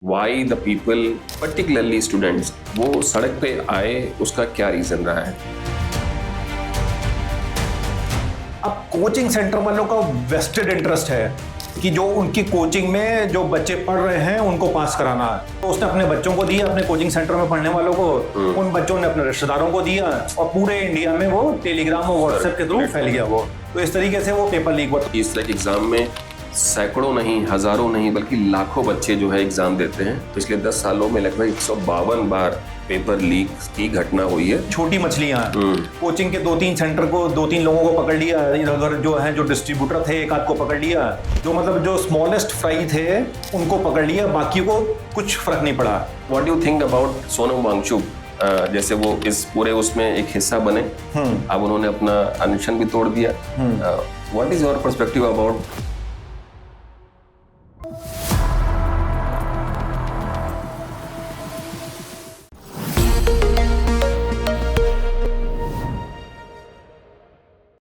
Why the people particularly students वो सड़क पे आए, उसका क्या रीजन रहा है? अब कोचिंग सेंटर वालों का वेस्टेड इंटरेस्ट है कि जो उनकी कोचिंग में जो बच्चे पढ़ रहे हैं उनको पास कराना है। तो उसने अपने बच्चों को दिया, अपने कोचिंग सेंटर में पढ़ने वालों को, उन बच्चों ने अपने रिश्तेदारों को दिया और पूरे इंडिया में वो टेलीग्राम और व्हाट्सएप के थ्रू फैल गया वो। तो इस तरीके से वो पेपर लीक हुआ। इस तरह के एग्जाम में सैकड़ों नहीं, हजारों नहीं, बल्कि लाखों बच्चे जो है एग्जाम देते हैं। पिछले 10 सालों में लगभग 152 बार पेपर लीक की घटना हुई है। छोटी मछलियां कोचिंग के 2-3 सेंटर को 2-3 लोगों को पकड़ लिया, इधर जो है जो डिस्ट्रीब्यूटर थे एक आध को पकड़ लिया, जो मतलब जो स्मॉलेस्ट फ्राई थे उनको पकड़ लिया, बाकी को कुछ फर्क नहीं पड़ा। What do you think about Sonam Wangchuk? जैसे वो इस पूरे उसमें एक हिस्सा बने, अब उन्होंने अपना अनशन भी तोड़ दिया। What is your perspective about?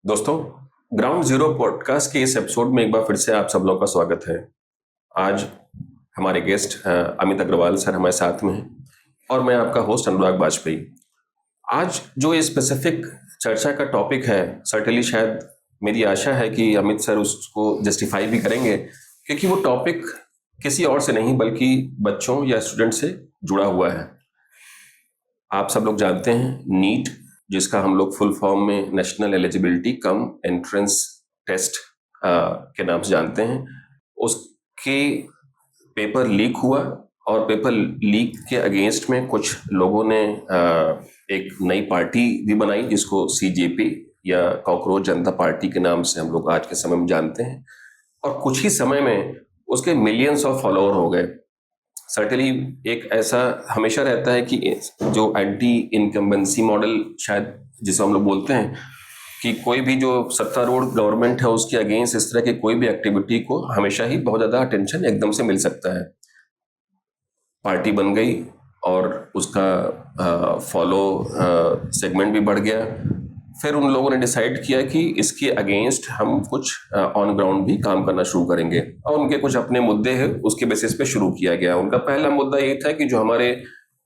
दोस्तों, ग्राउंड जीरो पॉडकास्ट के इस एपिसोड में एक बार फिर से आप सब लोगों का स्वागत है। आज हमारे गेस्ट अमित अग्रवाल सर हमारे साथ में हैं और मैं आपका होस्ट अनुराग वाजपेयी। आज जो ये स्पेसिफिक चर्चा का टॉपिक है, सर्टेनली शायद मेरी आशा है कि अमित सर उसको जस्टिफाई भी करेंगे, क्योंकि वो टॉपिक किसी और से नहीं बल्कि बच्चों या स्टूडेंट से जुड़ा हुआ है। आप सब लोग जानते हैं नीट, जिसका हम लोग फुल फॉर्म में National Eligibility cum Entrance Test के नाम से जानते हैं। उसके पेपर लीक हुआ और पेपर लीक के अगेंस्ट में कुछ लोगों ने एक नई पार्टी भी बनाई, जिसको सीजेपी या कॉकरोच जनता पार्टी के नाम से हम लोग आज के समय में जानते हैं। और कुछ ही समय में उसके मिलियंस ऑफ फॉलोअर हो गए। सर्टेनली एक ऐसा हमेशा रहता है कि जो एंटी इनकम्बेंसी मॉडल शायद जिसे हम लोग बोलते हैं, कि कोई भी जो सत्तारूढ़ गवर्नमेंट है उसके अगेंस्ट इस तरह की कोई भी एक्टिविटी को हमेशा ही बहुत ज़्यादा अटेंशन एकदम से मिल सकता है। पार्टी बन गई और उसका फॉलो सेगमेंट भी बढ़ गया। फिर उन लोगों ने डिसाइड किया कि इसके अगेंस्ट हम कुछ ऑन ग्राउंड भी काम करना शुरू करेंगे, और उनके कुछ अपने मुद्दे हैं उसके बेसिस पे शुरू किया गया। उनका पहला मुद्दा ये था कि जो हमारे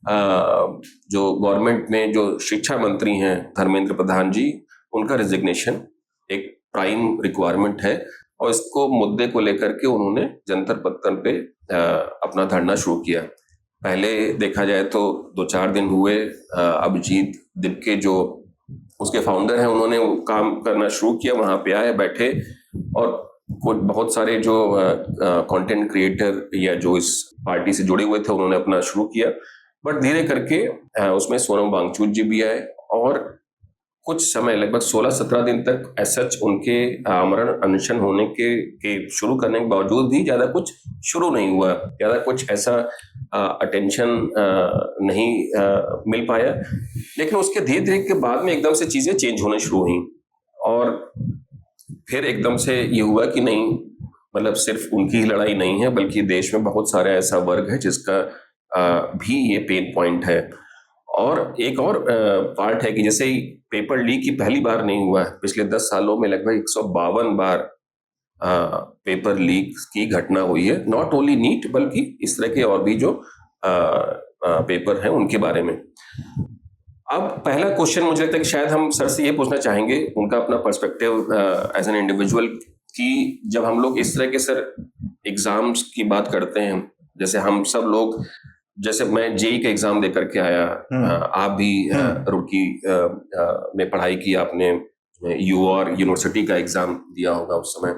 जो गवर्नमेंट में जो शिक्षा मंत्री हैं धर्मेंद्र प्रधान जी, उनका रेजिग्नेशन एक प्राइम रिक्वायरमेंट है, और इसको मुद्दे को लेकर के उन्होंने जंतर पत्तर पे अपना धरना शुरू किया। पहले देखा जाए तो 2-4 दिन हुए, अभिजीत दिपके जो उसके फाउंडर हैं उन्होंने काम करना शुरू किया, वहां पे आए बैठे, और बहुत सारे जो कंटेंट क्रिएटर या जो इस पार्टी से जुड़े हुए थे उन्होंने अपना शुरू किया। बट धीरे करके उसमें सोनम वांगचुक जी भी आए, और कुछ समय लगभग 16-17 दिन तक सच उनके आमरण अनशन होने के शुरू करने के बावजूद भी ज़्यादा कुछ शुरू नहीं हुआ, ज़्यादा कुछ ऐसा अटेंशन नहीं मिल पाया। लेकिन उसके धीरे धीरे के बाद में एकदम से चीज़ें चेंज होने शुरू हुई, और फिर एकदम से ये हुआ कि नहीं, मतलब सिर्फ उनकी ही लड़ाई नहीं है बल्कि देश में बहुत सारा ऐसा वर्ग है जिसका भी ये पेन पॉइंट है। और एक और पार्ट है कि जैसे ही पेपर लीक की पहली बार नहीं हुआ है, पिछले 10 सालों में लगभग 152 बार पेपर लीक की घटना हुई है। नॉट ओनली नीट बल्कि इस तरह के और भी जो पेपर हैं उनके बारे में। अब पहला क्वेश्चन मुझे लगता है कि शायद हम सर से ये पूछना चाहेंगे, उनका अपना पर्सपेक्टिव एज एन इंडिविजुअल, कि जब हम लोग इस तरह के सर एग्जाम्स की बात करते हैं, जैसे हम सब लोग, जैसे मैं जेई का एग्जाम दे करके आया, आप भी रुड़की में पढ़ाई की, आपने यूआर यूनिवर्सिटी का एग्जाम दिया होगा उस समय।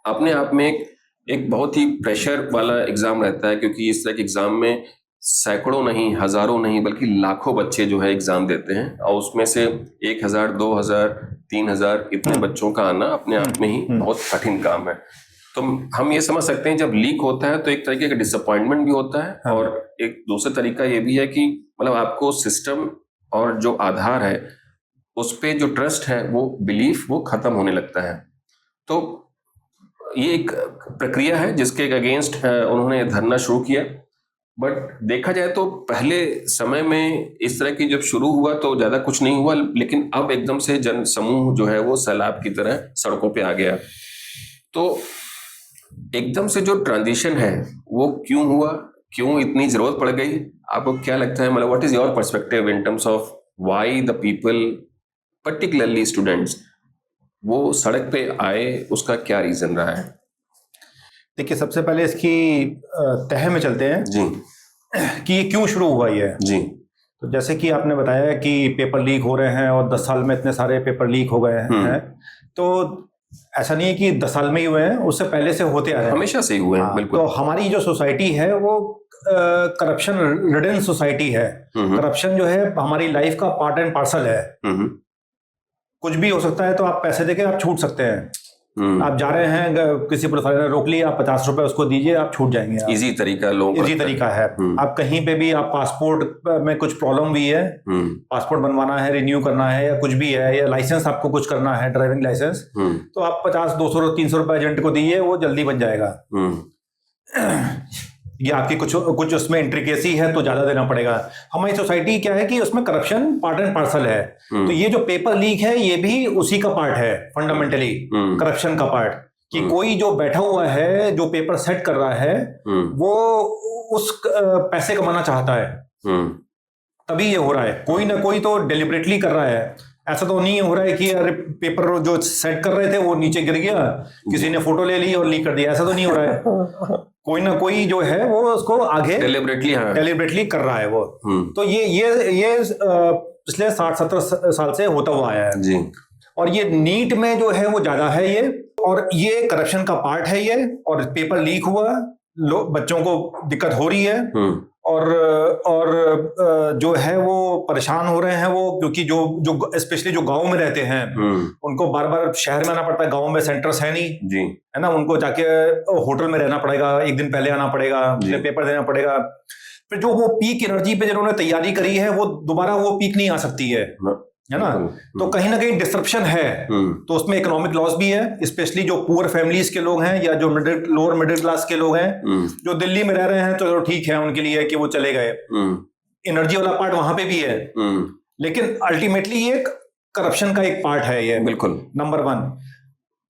अपने आप में एक बहुत ही प्रेशर वाला एग्जाम रहता है, क्योंकि इस तरह के एग्जाम में सैकड़ों नहीं, हजारों नहीं, बल्कि लाखों बच्चे जो है एग्जाम देते हैं, और उसमें से 1000, 2000, 3000 इतने बच्चों का आना अपने आप में ही बहुत कठिन काम है। तो हम ये समझ सकते हैं जब लीक होता है तो एक तरीके का डिसअपॉइंटमेंट भी होता है, और एक दूसरा तरीका ये भी है कि मतलब आपको सिस्टम और जो आधार है उस पे जो ट्रस्ट है, वो बिलीफ, वो खत्म होने लगता है। तो ये एक प्रक्रिया है जिसके अगेंस्ट उन्होंने धरना शुरू किया। बट देखा जाए तो पहले समय में इस तरह की जब शुरू हुआ तो ज्यादा कुछ नहीं हुआ, लेकिन अब एकदम से जन समूह जो है वो सैलाब की तरह सड़कों पे आ गया। तो एकदम से जो ट्रांजिशन है वो क्यों हुआ, क्यों इतनी जरूरत पड़ गई? आपको क्या लगता है, मतलब what is your perspective in terms of why the people, particularly students, वो सड़क पे आए? उसका क्या रीजन रहा है? देखिए, सबसे पहले इसकी तह में चलते हैं जी कि ये क्यों शुरू हुआ ये। जी तो जैसे कि आपने बताया कि पेपर लीक हो रहे हैं और 10 साल में इतने सारे पेपर लीक हो गए हैं, तो ऐसा नहीं है कि 10 साल में ही हुए हैं, उससे पहले से होते आ रहे हैं, हमेशा से ही हुए हैं। बिल्कुल। तो हमारी जो सोसाइटी है वो करप्शन रिडन सोसाइटी है। करप्शन जो है हमारी लाइफ का पार्ट एंड पार्सल है। कुछ भी हो सकता है, तो आप पैसे देके आप छूट सकते हैं। आप जा रहे हैं, किसी पुलिस वाले ने रोक लिया, आप 50 रुपए उसको दीजिए, आप छूट जाएंगे। इजी तरीका, लोगों इजी तरीका है। आप कहीं पे भी, आप पासपोर्ट में कुछ प्रॉब्लम भी है, पासपोर्ट बनवाना है, रिन्यू करना है, या कुछ भी है, या लाइसेंस आपको कुछ करना है, ड्राइविंग लाइसेंस, तो आप 50, 200, 300 रुपए एजेंट को दीजिए, वो जल्दी बन जाएगा। ये आपकी कुछ उसमें इंट्रिकेसी है तो ज्यादा देना पड़ेगा। हमारी सोसाइटी क्या है कि उसमें करप्शन पार्ट एंड पार्सल है। तो ये जो पेपर लीक है, ये भी उसी का पार्ट है, फंडामेंटली करप्शन का पार्ट। कि कोई जो बैठा हुआ है, जो पेपर सेट कर रहा है, वो उस पैसे कमाना चाहता है, तभी ये हो रहा है। कोई ना कोई तो डेलिबरेटली कर रहा है। ऐसा तो नहीं हो रहा है कि अरे पेपर जो सेट कर रहे थे वो नीचे गिर गया, किसी ने फोटो ले ली और लीक कर दिया। ऐसा तो नहीं हो रहा है। कोई ना कोई जो है वो उसको आगे डेलिबरेटली कर रहा है वो। तो ये पिछले 60-70 साल से होता हुआ आया है जी। और ये नीट में जो है वो ज्यादा है ये, और ये करप्शन का पार्ट है ये। और पेपर लीक हुआ, बच्चों को दिक्कत हो रही है, और जो है वो परेशान हो रहे हैं वो, क्योंकि जो स्पेशली जो गांव में रहते हैं, उनको बार बार शहर में आना पड़ता है। गांव में सेंटर्स है नहीं जी, है ना, उनको जाके होटल में रहना पड़ेगा, एक दिन पहले आना पड़ेगा, पेपर देना पड़ेगा। फिर जो वो पीक एनर्जी पे जिन्होंने तैयारी करी है, वो दोबारा वो पीक नहीं आ सकती है ना। तो कहीं ना कहीं डिस्ट्रप्शन है। तो उसमें इकोनॉमिक लॉस भी है, स्पेशली जो पुअर फैमिलीज के लोग हैं, या जो लोअर मिडिल क्लास के लोग हैं, जो दिल्ली में रह रहे हैं, तो ठीक है उनके लिए कि वो चले गए। एनर्जी वाला पार्ट वहां पे भी है, लेकिन अल्टीमेटली ये करप्शन का एक पार्ट है ये, बिल्कुल नंबर 1।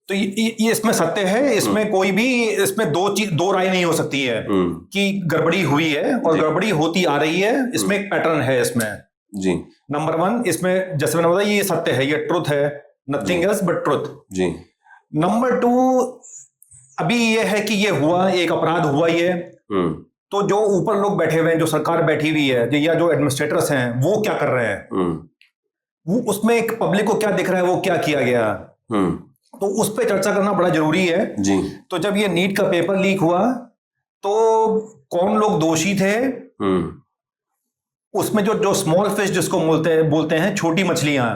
तो ये इसमें सत्य है। इसमें कोई भी, इसमें दो राय नहीं हो सकती है कि गड़बड़ी हुई है, और गड़बड़ी होती आ रही है। इसमें एक पैटर्न है इसमें जी। नंबर 1, इसमें जैसे मैंने बताया, ये सत्य है, ये ट्रुथ है, नथिंग एल्स बट ट्रुथ जी। नंबर 2, अभी ये है कि ये हुआ, एक अपराध हुआ ये, तो जो ऊपर लोग बैठे हुए हैं, जो सरकार बैठी हुई है, या जो एडमिनिस्ट्रेटर्स हैं, वो क्या कर रहे हैं, वो उसमें एक पब्लिक को क्या दिख रहा है, वो क्या किया गया, तो उस पर चर्चा करना बड़ा जरूरी है जी। तो जब ये नीट का पेपर लीक हुआ, तो कौन लोग दोषी थे, उसमें जो स्मॉल फिश जिसको बोलते हैं, छोटी मछलियां,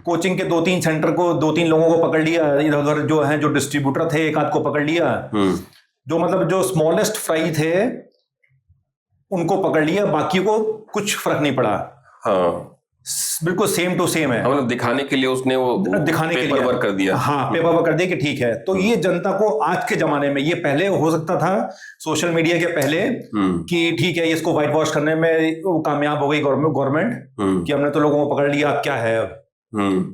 कोचिंग के 2-3 सेंटर को, 2-3 लोगों को पकड़ लिया, इधर उधर जो है, जो डिस्ट्रीब्यूटर थे, एक आध को पकड़ लिया, जो मतलब जो स्मॉलेस्ट फ्राई थे उनको पकड़ लिया, बाकी को कुछ फर्क नहीं पड़ा। हाँ, बिल्कुल सेम टू सेम है। मतलब दिखाने के लिए उसने वो पेपर वर्क कर दिया। हाँ, पेपर वर्क कर दिया कि ठीक है। तो ये जनता को आज के जमाने में, ये पहले हो सकता था सोशल मीडिया के पहले कि ठीक है, इसको व्हाइट वॉश करने में कामयाब हो गई गवर्नमेंट कि हमने तो लोगों को पकड़ लिया, अब क्या है,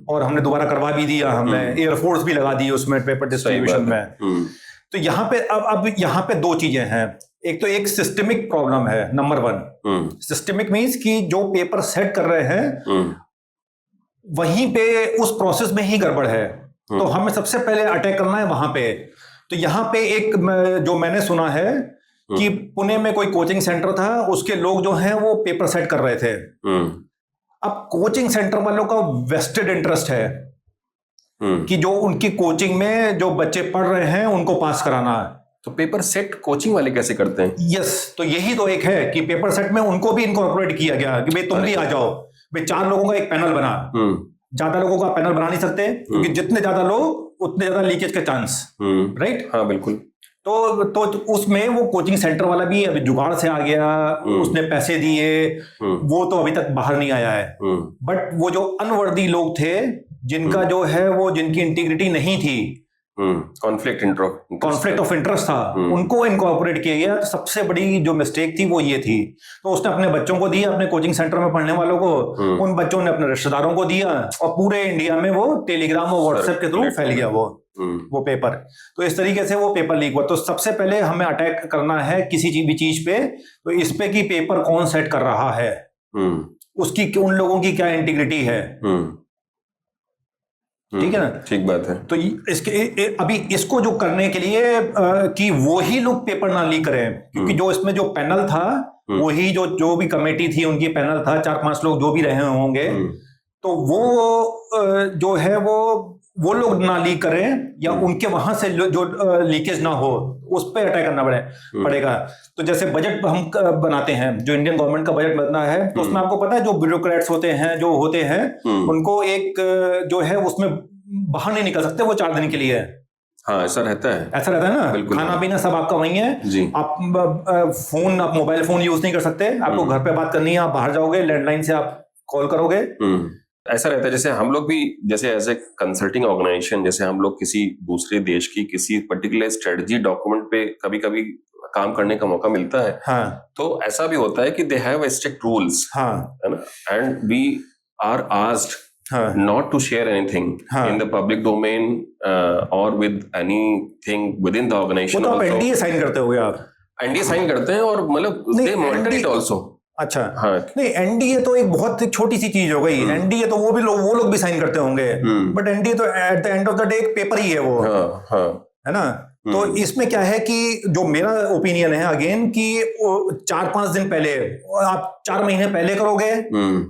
और हमने दोबारा करवा भी दिया, हमने एयरफोर्स भी लगा दी उसमें पेपर डिस्ट्रीब्यूशन में। तो यहाँ पे अब यहाँ पे 2 चीजें हैं। एक तो एक सिस्टमिक प्रॉब्लम है, नंबर 1। सिस्टमिक मीन्स कि जो पेपर सेट कर रहे हैं, वहीं पे उस प्रोसेस में ही गड़बड़ है, तो हमें सबसे पहले अटैक करना है वहां पे। तो यहाँ पे एक जो मैंने सुना है कि पुणे में कोई कोचिंग सेंटर था, उसके लोग जो हैं वो पेपर सेट कर रहे थे। अब कोचिंग सेंटर वालों का वेस्टेड इंटरेस्ट है कि जो उनकी कोचिंग में जो बच्चे पढ़ रहे हैं उनको पास कराना है। तो पेपर सेट कोचिंग वाले कैसे करते हैं? यस, तो यही तो एक है कि पेपर सेट में उनको भी इनकॉर्पोरेट किया गया कि भाई तुम भी आ जाओ, भाई 4 लोगों का एक पैनल बना। ज्यादा लोगों का पैनल बना नहीं सकते, क्योंकि जितने ज्यादा लोग उतने ज्यादा लीकेज के चांस, राइट? हाँ, बिल्कुल। तो उसमें वो कोचिंग सेंटर वाला भी अभी जुगाड़ से आ गया, उसने पैसे दिए, वो तो अभी तक बाहर नहीं आया है। बट वो जो अनवर्दी लोग थे, जिनका जो है वो, जिनकी इंटीग्रिटी नहीं थी, कॉन्फ्लिक्ट ऑफ इंटरेस्ट था, उनको इनकॉर्पोरेट किया गया। तो सबसे बड़ी जो मिस्टेक थी वो ये थी। तो उसने अपने बच्चों को दिया, अपने कोचिंग सेंटर में पढ़ने वालों को, उन बच्चों ने अपने रिश्तेदारों को दिया, और पूरे इंडिया में वो टेलीग्राम और व्हाट्सएप के थ्रू फैल गया वो पेपर। तो इस तरीके से वो पेपर लीक हुआ। तो सबसे पहले हमें अटैक करना है किसी भी चीज पे, तो इस पे कि पेपर कौन सेट कर रहा है, उसकी उन लोगों की क्या इंटीग्रिटी है। ठीक है ना, ठीक बात है। तो इसके अभी इसको जो करने के लिए कि वो ही लोग पेपर ना लीक करें, क्योंकि जो इसमें जो पैनल था, वही जो भी कमेटी थी उनकी पैनल था, 4-5 लोग जो भी रहे होंगे, तो वो जो है वो लोग ना लीक करें, या उनके वहां से जो लीकेज ना हो उस पर अटैक करना पड़ेगा। तो जैसे बजट हम बनाते हैं, जो इंडियन गवर्नमेंट का बजट बनना है, तो उसमें आपको पता है जो ब्यूरोक्रेट्स होते हैं उनको एक जो है उसमें बाहर नहीं निकल सकते, वो 4 दिन के लिए है। हाँ, ऐसा रहता है ना, खाना पीना सब आपका वही है जी। आप मोबाइल फोन यूज नहीं कर सकते, आपको घर पे बात करनी है, आप बाहर जाओगे, लैंडलाइन से आप कॉल करोगे। ऐसा रहता है जैसे हम लोग भी, जैसे एज ए कंसल्टिंग ऑर्गेनाइजेशन, जैसे हम लोग किसी दूसरे देश की किसी पर्टिकुलर स्ट्रेटजी डॉक्यूमेंट पे कभी कभी काम करने का मौका मिलता है। तो ऐसा भी होता है कि दे हैव स्ट्रिक्ट रूल्स, है ना, and we are asked not to share anything in the public domain or with anything within the organization. वो तो आप एनडीए साइन करते होगे, आप एनडीए साइन करते हैं, और मतलब they monitor it also. अच्छा, हाँ, नहीं, एनडीए तो एक बहुत छोटी सी चीज हो गई। एनडीए तो वो लोग भी साइन करते होंगे, बट एनडीए तो eight the end of the day एक पेपर ही है वो, है ना। तो इसमें क्या है कि जो मेरा ओपिनियन है अगेन, कि 4-5 दिन पहले, आप 4 महीने पहले करोगे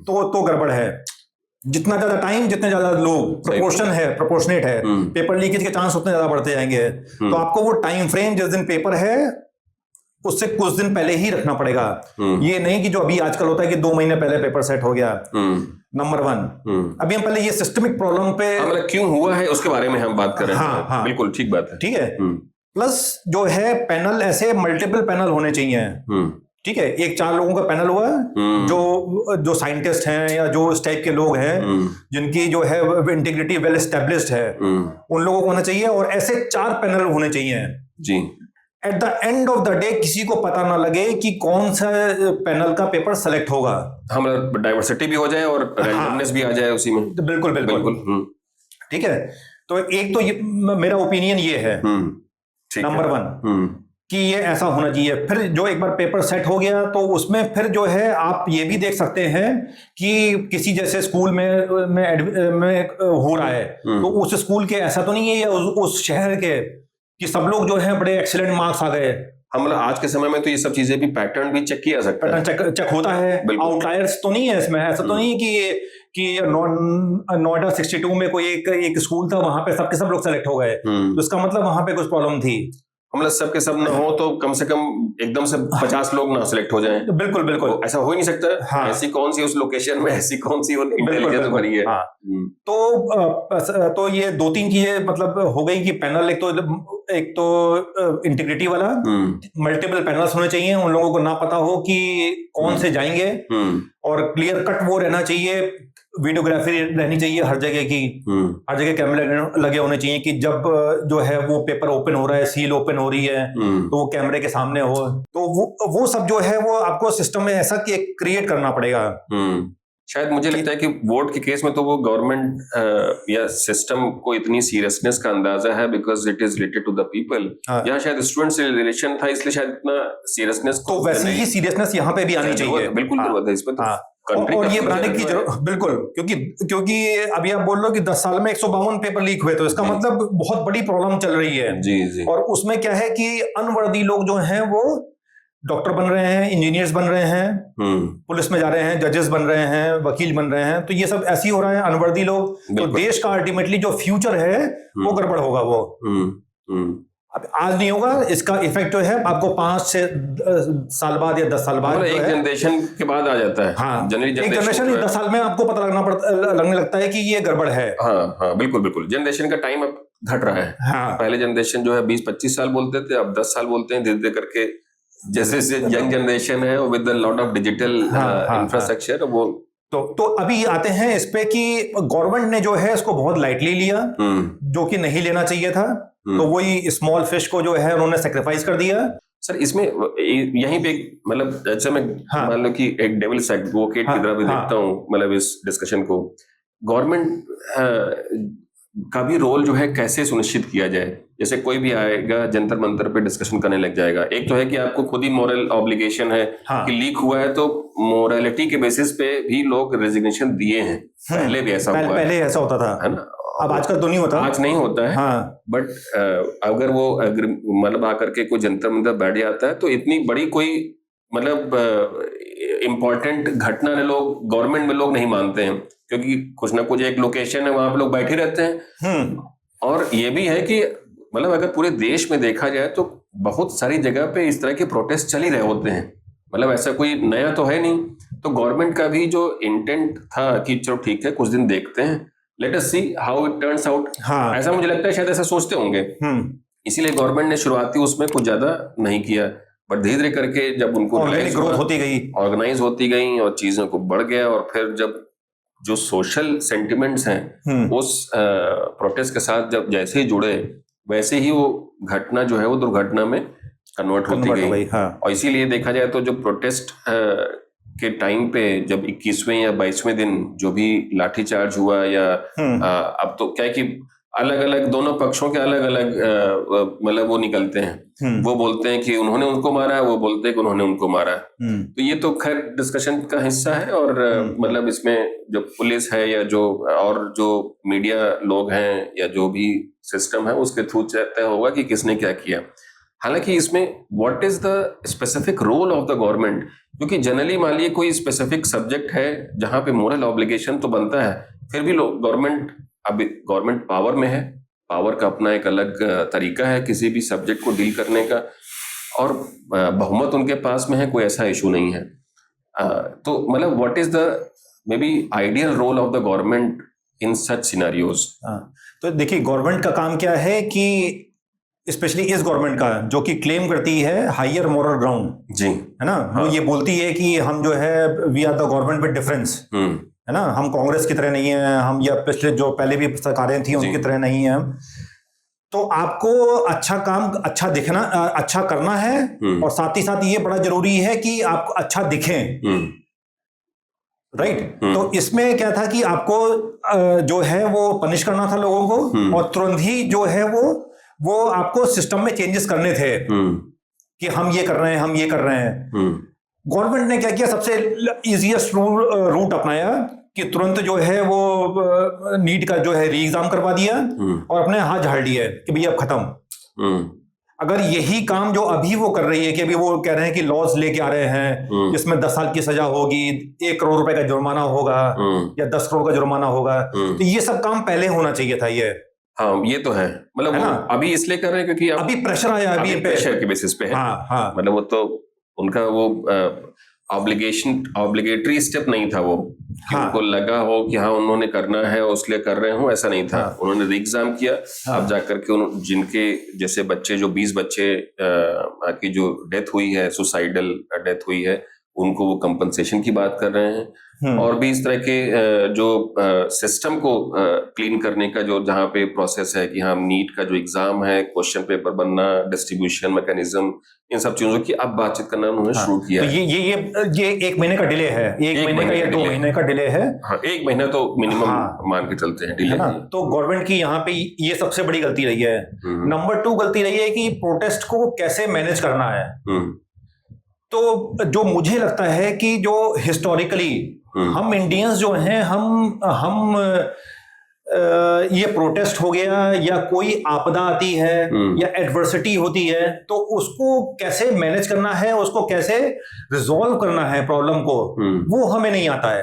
तो गड़बड़ है। जितना ज्यादा टाइम, जितने ज्यादा लोग, प्रोपोर्शनेट है, पेपर लीकेज के चांस उतने ज्यादा बढ़ते जाएंगे। तो आपको वो टाइम फ्रेम जिस दिन पेपर है उससे कुछ दिन पहले ही रखना पड़ेगा। ये नहीं कि जो अभी आजकल होता है कि 2 महीने पहले पेपर सेट हो गया। नंबर 1, अभी हम पहले ये सिस्टमिक प्रॉब्लम पे, मतलब क्यों हुआ है उसके बारे में हम बात कर रहे हैं। हाँ, बिल्कुल ठीक बात है। ठीक है, प्लस जो है पैनल, ऐसे मल्टीपल पैनल होने चाहिए। ठीक है, एक 4 लोगों का पैनल हुआ, जो साइंटिस्ट हैं या जो इस टाइप के लोग हैं जिनकी जो है इंटीग्रिटी वेल एस्टेब्लिश्ड है, उन लोगों को होना चाहिए, और ऐसे 4 पैनल होने चाहिए जी। At the end of the day किसी को पता ना लगे कि कौन सा पैनल का पेपर सेलेक्ट होगा। हमारा डाइवर्सिटी भी हो जाए और रैंडमनेस भी आ जाए उसी में। बिल्कुल। ठीक है, तो एक तो ये मेरा ओपिनियन ये है, नंबर 1, कि ये ऐसा होना चाहिए। फिर जो एक बार पेपर सेट हो गया, तो उसमें फिर जो है आप ये भी देख सकते हैं कि किसी जैसे स्कूल में हो रहा है, तो उस स्कूल के ऐसा तो नहीं है, या उस शहर के, कि सब लोग जो है बड़े एक्सीलेंट मार्क्स आ गए। हम आज के समय में तो ये सब चीजें भी पैटर्न भी चेक किया जा सकता है, पैटर्न चेक होता है, आउटलायर्स तो नहीं है इसमें। ऐसा तो नहीं है कि नोएडा 62 में कोई एक स्कूल था, वहां पे सबके सब लोग सेलेक्ट हो गए, तो इसका मतलब वहां पे कुछ प्रॉब्लम थी। मतलब सबके सब ना हो तो कम से कम एकदम से 50 लोग ना सिलेक्ट हो जाएं। बिल्कुल ऐसा हो ही नहीं सकता। हाँ। ऐसी कौन सी उस लोकेशन में, ऐसी कौन सी इंटेलिजेंस भरी है। हाँ। तो ये 2-3 चीजें मतलब हो गई कि पैनल, एक तो इंटीग्रिटी वाला, मल्टीपल पैनल्स होने चाहिए, उन लोगों को ना पता हो कि कौन से जाएंगे, और क्लियर कट वो रहना चाहिए, वीडियोग्राफी रहनी चाहिए हर जगह की, हर जगह कैमरे लगे होने चाहिए कि जब जो है वो पेपर ओपन हो रहा है, सील ओपन हो रही है, तो वो कैमरे के सामने हो। तो वो सब जो है वो आपको सिस्टम में ऐसा क्रिएट करना पड़ेगा। शायद मुझे लगता है कि वोट के केस में तो वो गवर्नमेंट या सिस्टम को इतनी सीरियसनेस का अंदाजा है, because it is related to the people. यहाँ शायद स्टूडेंट से रिलेशन था, इसलिए शायद इतना सीरियसनेस, तो वैसे ही सीरियसनेस यहाँ पे भी आनी चाहिए। बिल्कुल जरूरत है इस पर, और ये बनाने की जरूरत, बिल्कुल, क्योंकि अभी आप बोल रहे हो कि 10 साल में 152 पेपर लीक हुए, तो इसका मतलब बहुत बड़ी प्रॉब्लम चल रही है। जी। और उसमें क्या है कि अनवर्दी लोग जो हैं वो डॉक्टर बन रहे हैं, इंजीनियर्स बन रहे हैं, पुलिस में जा रहे हैं, जजेस बन रहे हैं, वकील बन रहे हैं, तो ये सब ऐसे ही हो रहा है, अनवर्दी लोग। तो देश का अल्टीमेटली जो फ्यूचर है वो गड़बड़ होगा। वो अब आज नहीं होगा, इसका इफेक्ट जो है आपको 5 साल बाद या 10 साल बाद, एक जनरेशन के बाद आ जाता है। हाँ, एक जनरेशन 10 साल में आपको पता लगने लगता है कि ये गड़बड़ है। हाँ, बिल्कुल। जनरेशन का टाइम अब घट रहा है। हाँ। पहले जनरेशन जो है 20-25 साल बोलते थे, अब 10 साल बोलते हैं, धीरे धीरे करके जैसे यंग जनरेशन है with the lot of digital infrastructure. वो तो अभी आते हैं इस पे कि गवर्नमेंट ने जो है इसको बहुत लाइटली लिया, जो कि नहीं लेना चाहिए था। तो वही स्मॉल फिश को जो है उन्होंने सेक्रीफाइस कर दिया। सर इसमें यहीं पे मतलब अच्छा मैं मान लो कि एक डेविल्स एडवोकेट की तरह भी देखता हूँ मतलब इस डिस्कशन को, गवर्नमेंट का भी रोल जो है कैसे सुनिश्चित किया जाए। जैसे कोई भी आएगा जंतर मंतर पे डिस्कशन करने लग जाएगा, एक तो है कि आपको खुद ही मॉरल ऑब्लिगेशन है कि लीक हुआ है तो मोरालिटी के बेसिस पे भी लोग रेजिग्नेशन दिए हैं, पहले भी ऐसा हुआ पहले ऐसा होता था, है ना। अब आजकल तो नहीं होता, आज नहीं होता है। बट अगर वो मतलब आकर के कोई जंतर मंतर बैठ जाता है तो इतनी बड़ी कोई मतलब इम्पोर्टेंट घटना ने लोग गवर्नमेंट में लोग नहीं मानते हैं, क्योंकि कुछ ना कुछ एक लोकेशन है वहां पे लोग बैठे रहते हैं। और ये भी है कि मतलब अगर पूरे देश में देखा जाए तो बहुत सारी जगह पे इस तरह के प्रोटेस्ट चल ही रहे होते हैं, मतलब ऐसा कोई नया तो है नहीं। तो गवर्नमेंट का भी जो इंटेंट था कि चलो ठीक है कुछ दिन देखते हैं, let us see how it turns out, ऐसा मुझे लगता है शायद ऐसा सोचते होंगे, इसीलिए गवर्नमेंट ने शुरुआती उसमें कुछ ज्यादा नहीं किया। बट धीरे धीरे करके जब उनको ग्रोथ होती गई, ऑर्गेनाइज होती गई और चीजों को बढ़ गया, और फिर जब जो सोशल सेंटिमेंट्स हैं उस प्रोटेस्ट के साथ जब जैसे ही जुड़े, वैसे ही वो घटना जो है वो दुर्घटना में कन्वर्ट होती गई। और इसीलिए देखा जाए तो जो प्रोटेस्ट के टाइम पे जब 21वें या 22वें दिन जो भी लाठीचार्ज हुआ या अब तो क्या है कि अलग अलग दोनों पक्षों के अलग अलग मतलब वो निकलते हैं, वो बोलते हैं कि उन्होंने उनको मारा, वो बोलते हैं कि उन्होंने उनको मारा। तो ये तो खैर डिस्कशन का हिस्सा है, और मतलब इसमें जो पुलिस है या जो और जो मीडिया लोग हैं या जो भी सिस्टम है उसके थ्रू तय होगा कि किसने क्या किया। हालांकि इसमें what is the specific role of the government, क्योंकि जनरली मान लीजिए कोई स्पेसिफिक सब्जेक्ट है जहां पे मोरल ऑब्लिगेशन तो बनता है, फिर भी लोग गवर्नमेंट पावर में है, पावर का अपना एक अलग तरीका है किसी भी सब्जेक्ट को डील करने का, और बहुमत उनके पास में है, कोई ऐसा इशू नहीं है। तो मतलब what is the may be ideal role of the government in such scenarios. तो देखिए गवर्नमेंट का काम क्या है कि स्पेशली इस गवर्नमेंट का जो कि क्लेम करती है हायर मोरल ग्राउंड, जी है ना, वो ये बोलती है कि हम जो है we are the government with difference, है ना, हम कांग्रेस की तरह नहीं है, हम या पिछले जो पहले भी सरकारें थी उनकी तरह नहीं है। तो आपको अच्छा काम अच्छा दिखना अच्छा करना है, और साथ ही साथ ये बड़ा जरूरी है कि आप अच्छा दिखें, राइट। तो इसमें क्या था कि आपको जो है वो पनिश करना था लोगों को, और तुरंत ही जो है वो आपको सिस्टम में चेंजेस करने थे कि हम ये कर रहे हैं, हम ये कर रहे हैं। गवर्नमेंट ने क्या किया, सबसे इजीएस्ट रूट अपनाया कि तुरंत जो है वो नीट का जो है री एग्जाम करवा दिया और अपने हाथ झाड़ लिए कि भैया अब खत्म। अगर यही काम जो अभी वो कर रही है कि अभी वो कह रहे हैं कि लॉज लेके आ रहे हैं जिसमें 10 साल की सजा होगी, 1 करोड़ रुपए का जुर्माना होगा या 10 करोड़ का जुर्माना होगा, तो ये सब काम पहले होना चाहिए था। ये हाँ ये तो है, मतलब है अभी इसलिए कर रहे हैं क्योंकि अभी प्रेशर आया, अभी प्रेशर के बेसिस पे है। हाँ। मतलब वो तो उनका वो ऑब्लिगेटरी स्टेप नहीं था वो, कि उनको लगा हो कि हाँ उन्होंने करना है और इसलिए कर रहे हो, ऐसा नहीं था। उन्होंने री एग्जाम किया, अब जाकर के जिनके जैसे बच्चे जो 20 बच्चे की जो डेथ हुई है, सुसाइडल डेथ हुई है, उनको वो कंपनसेशन की बात कर रहे हैं। और भी इस तरह के जो सिस्टम को क्लीन करने का जो जहाँ पे प्रोसेस है कि हाँ नीट का जो एग्जाम है, क्वेश्चन पेपर बनना, डिस्ट्रीब्यूशन मैकेनिज्म, इन सब चीजों की अब बातचीत करना उन्होंने शुरू किया। तो ये 1 महीने का डिले है, 1 महीने का या 2 महीने का डिले है। हाँ 1 महीना तो मिनिमम मान के चलते हैं डिले। तो गवर्नमेंट की यहाँ पे ये सबसे बड़ी गलती रही है। नंबर 2 गलती रही है कि प्रोटेस्ट को कैसे मैनेज करना है। तो जो मुझे लगता है कि जो हिस्टोरिकली हम इंडियंस जो हैं, हम ये प्रोटेस्ट हो गया या कोई आपदा आती है या एडवर्सिटी होती है, तो उसको कैसे मैनेज करना है, उसको कैसे रिजॉल्व करना है प्रॉब्लम को, वो हमें नहीं आता है।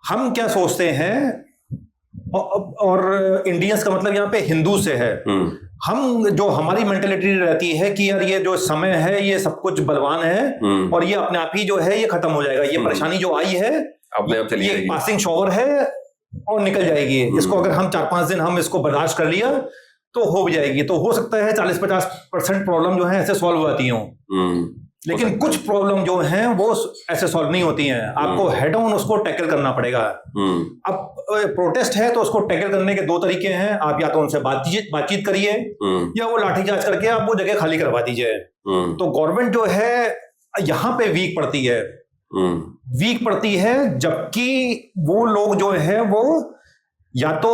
हम क्या सोचते हैं, और इंडियंस का मतलब यहाँ पे हिंदू से है, हम जो हमारी मेंटेलिटी रहती है कि यार ये जो समय है ये सब कुछ बलवान है और ये अपने आप ही जो है ये खत्म हो जाएगा, ये परेशानी जो आई है अपने आप चली जाएगी, पासिंग शॉवर है और निकल जाएगी। इसको अगर हम 4-5 दिन हम इसको बर्दाश्त कर लिया तो हो भी जाएगी। तो हो सकता है 40-50% प्रॉब्लम जो है ऐसे सॉल्व हो जाती हों। लेकिन कुछ प्रॉब्लम जो हैं वो ऐसे सॉल्व नहीं होती हैं, आपको हेड ऑन उसको टैकल करना पड़ेगा। अब प्रोटेस्ट है तो उसको टैकल करने के दो तरीके हैं, आप या तो उनसे बातचीत करिए या वो लाठीचार्ज करके आप वो जगह खाली करवा दीजिए। तो गवर्नमेंट जो है यहाँ पे वीक पड़ती है, जबकि वो लोग जो है वो या तो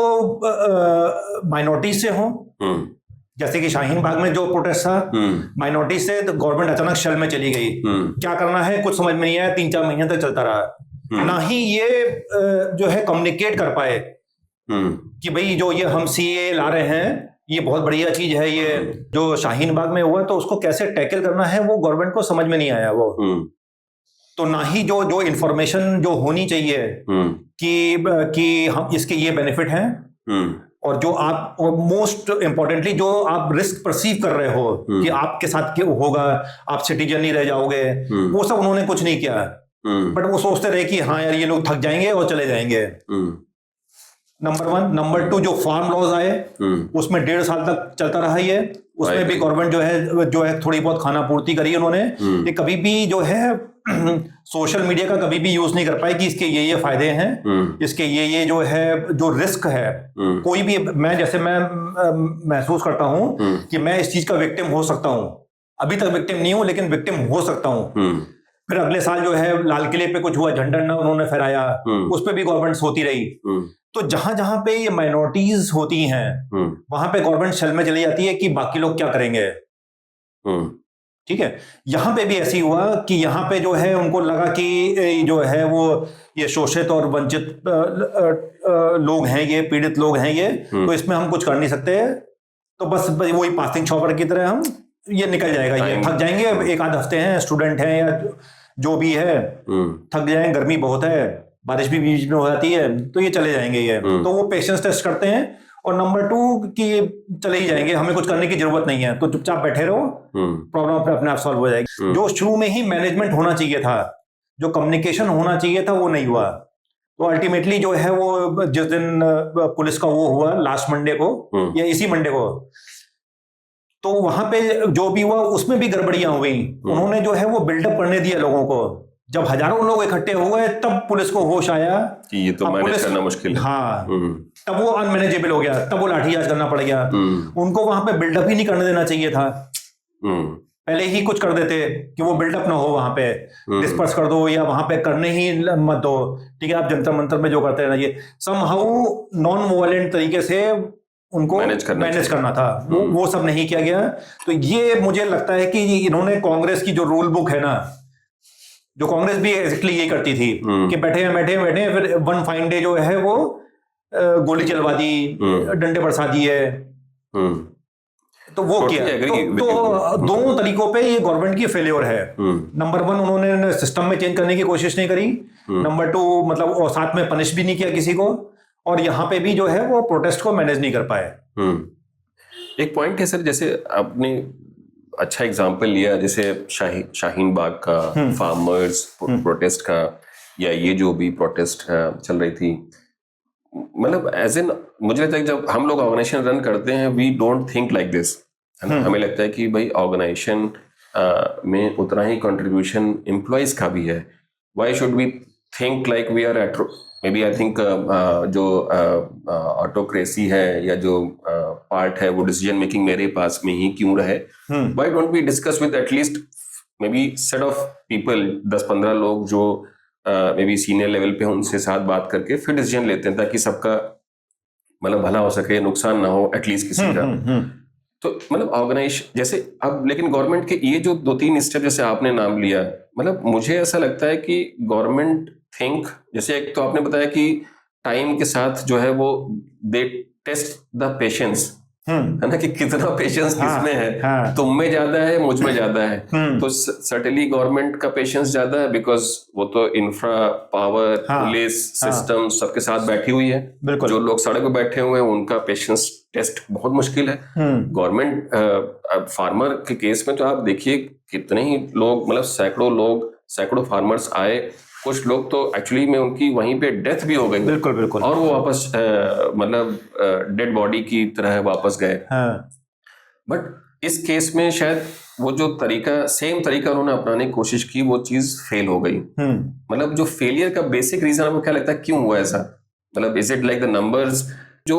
माइनॉरिटीज से हों, जैसे कि शाहीन बाग में जो प्रोटेस्ट था माइनॉरिटी से, तो गवर्नमेंट अचानक शल में चली गई। क्या करना है कुछ समझ में नहीं आया, 3-4 महीने तक चलता रहा। ना ही ये जो है कम्युनिकेट कर पाए कि भाई जो ये हम सीए ला रहे हैं ये बहुत बढ़िया चीज है, ये जो शाहीन बाग में हुआ तो उसको कैसे टैकल करना है वो गवर्नमेंट को समझ में नहीं आया वो। तो ना ही जो इंफॉर्मेशन जो होनी चाहिए कि हम इसके ये बेनिफिट हैं, और जो आप मोस्ट इंपॉर्टेंटली जो आप रिस्क परसीव कर रहे हो कि आपके साथ क्या होगा, आप सिटीजन नहीं रह जाओगे, वो सब उन्होंने कुछ नहीं किया। बट वो सोचते रहे कि हाँ यार ये लोग थक जाएंगे और चले जाएंगे। नंबर 1। नंबर 2, जो फार्म लॉज आए उसमें 1.5 साल तक चलता रहा ये, उसमें भी गवर्नमेंट जो है थोड़ी बहुत खाना पूर्ति करी उन्होंने। ये कभी भी जो है सोशल मीडिया का कभी भी यूज नहीं कर पाए कि इसके ये फायदे हैं, इसके ये जो है जो रिस्क है। कोई भी मैं महसूस करता हूं कि मैं इस चीज का विक्टिम हो सकता हूं, अभी तक विक्टिम नहीं हूं लेकिन विक्टिम हो सकता हूं। फिर अगले साल जो है लाल किले पे कुछ हुआ, झंडा उन्होंने फहराया, उस पर भी गवर्नमेंट होती रही। तो जहां जहां पे ये माइनॉरिटीज होती हैं वहां पे गवर्नमेंट शल में चली जाती है कि बाकी लोग क्या करेंगे। ठीक है, यहां पे भी ऐसे ही हुआ कि यहां पे जो है उनको लगा कि जो है वो ये शोषित और वंचित लोग हैं, ये पीड़ित लोग हैं ये, तो इसमें हम कुछ कर नहीं सकते, तो बस वही पासिंग छॉपर की तरह हम ये निकल जाएगा, ये थक जाएंगे, 1 आध हफ्ते हैं, स्टूडेंट हैं या जो भी है, थक जाएंगे, गर्मी बहुत है, बारिश भी बीच में हो जाती है, तो ये चले जाएंगे ये। तो वो पेशेंस टेस्ट करते हैं। और नंबर 2 कि चले ही जाएंगे, हमें कुछ करने की जरूरत नहीं है, तो चुपचाप बैठे रहो, प्रॉब्लम अपने आप सॉल्व हो जाएगी। जो शुरू में ही मैनेजमेंट होना चाहिए था, जो कम्युनिकेशन होना चाहिए था, वो नहीं हुआ। तो अल्टीमेटली जो है वो जिस दिन पुलिस का वो हुआ लास्ट मंडे को या इसी मंडे को, तो वहां पे जो भी हुआ उसमें भी गड़बड़ियां हुई। उन्होंने जो है वो बिल्डअप करने दिया लोगों को। जब हजारों लोग इकट्ठे हुए तब पुलिस को होश आया कि ये तो मैनेज करना मुश्किल है। हाँ, तब वो अनमैनेजेबल हो गया, तब वो लाठीचार्ज करना पड़ गया। उनको वहां पे बिल्डअप ही नहीं करने देना चाहिए था, पहले ही कुछ कर देते कि वो बिल्डअप ना हो, वहां पे डिस्पर्स कर दो या वहां पे करने ही मत दो। ठीक है, आप जंतर मंतर में जो करते रहिए, समहाउ नॉन वायलेंट तरीके से उनको मैनेज करना था, वो सब नहीं किया गया। तो ये मुझे लगता है कि इन्होंने कांग्रेस की जो रूल बुक है ना, जो कांग्रेस भी एग्जैक्टली यही करती थी कि बैठे फिर वन फाइन डे जो है वो गोली चलवा दी, डंडे बरसा दिए, तो वो किया। तो दोनों तरीकों पे ये गवर्नमेंट की फेलियर है। नंबर 1, उन्होंने सिस्टम में चेंज करने की कोशिश नहीं करी। नंबर 2, मतलब और साथ में पनिश भी नहीं किया किसी को, और यहाँ पे भी जो है वो प्रोटेस्ट को मैनेज नहीं कर पाए। एक पॉइंट है सर, जैसे आपने अच्छा एग्जांपल लिया, जैसे शाहीन बाग का फार्मर्स प्रोटेस्ट का, या ये जो भी प्रोटेस्ट चल रही थी, मतलब एज एन मुझे लगता है जब हम लोग ऑर्गेनाइजेशन रन करते हैं we don't think like this, है ना। हमें लगता है कि भाई ऑर्गेनाइजेशन में उतना ही कंट्रीब्यूशन एम्प्लॉयज का भी है। Why should we think like we are may B I think जो ऑटोक्रेसी है या जो पार्ट है वो डिसीजन मेकिंग मेरे पास में ही क्यों रहे। Why don't we discuss with at least may be set of people, 10-15 लोग जो मे बी सीनियर लेवल पे, उनसे साथ बात करके फिर डिसीजन लेते हैं, ताकि सबका मतलब भला हो सके, नुकसान ना हो एटलीस्ट किसी का। तो मतलब ऑर्गेनाइजेशन जैसे अब, लेकिन गवर्नमेंट के ये जो 2-3 स्टेप जैसे आपने नाम लिया, मतलब मुझे ऐसा लगता है कि गवर्नमेंट थिंक, जैसे एक तो आपने बताया कि टाइम के साथ जो है वो दे टेस्ट द पेशेंस, है ना, कि कितना पेशेंस किसमें है, तुम में ज्यादा है, मुझ में ज्यादा है। तो सर्टेनली गवर्नमेंट का पेशेंस ज्यादा है, बिकॉज वो तो इंफ्रा, पावर, पुलिस सिस्टम सबके साथ बैठी हुई है। जो लोग सड़क पे बैठे हुए हैं उनका पेशेंस टेस्ट बहुत मुश्किल है। गवर्नमेंट फार्मर के केस में तो आप देखिए कितने ही लोग, मतलब सैकड़ों फार्मर्स आए, कुछ लोग तो एक्चुअली में उनकी वहीं पे डेथ भी हो गई, बिल्कुल, और वो वापस मतलब डेड बॉडी की तरह वापस गए। बट इस केस में शायद वो जो तरीका, सेम तरीका उन्होंने अपनाने की कोशिश की, वो चीज फेल हो गई। मतलब जो फेलियर का बेसिक रीजन आपको क्या लगता है, क्यों हुआ ऐसा? मतलब is it like the numbers, जो